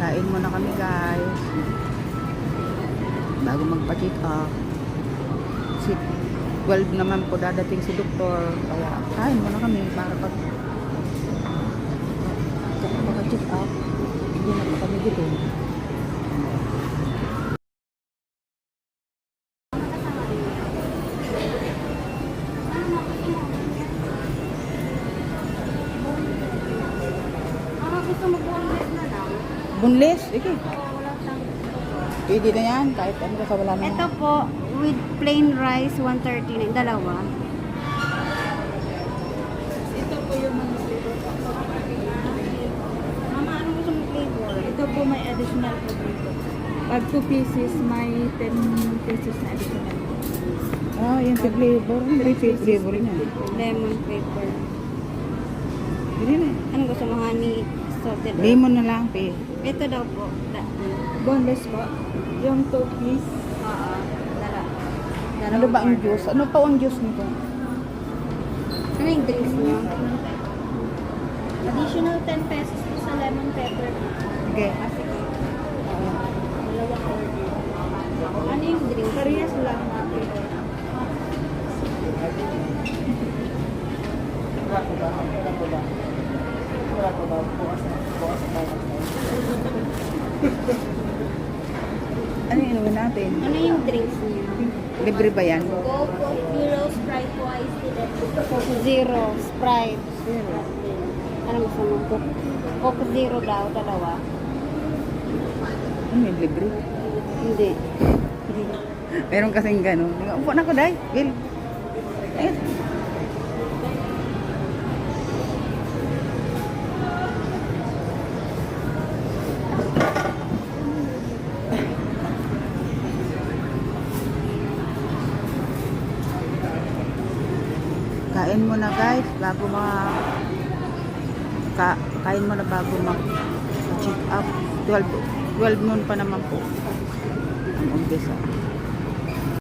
Kain muna kami guys. Bago magpa-check up. Si 12 naman po dadating si doktor. Kaya kain muna kami para pag maka-check up. Hindi na po kami dito. Gusto mo boneless na lang? Boneless? Sige. Wala siyang... Pwede na yan. Kahit ano ka wala na. Ito po, with plain rice, 139. Dalawa. Ito po yung mga flavor. Mama, anong gusto mong flavor? Ito po may additional po dito. Pag 2 pieces, may 10 pieces na additional. Ah, yung flavor. Yung flavor niya. Lemon flavor. Pwede na. Anong gusto mo? Honey salted? Lemon na lang, pe. Ito daw po. Boneless po. Yung 2 piece. Oo. Ano ba ang juice? Ano pa ang juice nito? Ano yung drinks niyo? Additional 10 pesos po sa lemon pepper. Okay. Dalawang order. Ano yung drinks? Parehas lang na flavor. Ano yung inumin natin? Ano yung drinks niyo? Libre ba yan? Coke, Euro, Sprite po, iced tea. Coke Zero, Sprite. Ano gusto mo? Coke Zero daw, dalawa. Ano yung libre? Hindi. Meron kasing gano'n. Upo na ko, Day. Bill. Ayun. Kain mo na guys bago kain mo na bago mag check up. 12 noon pa naman po ang umpisa.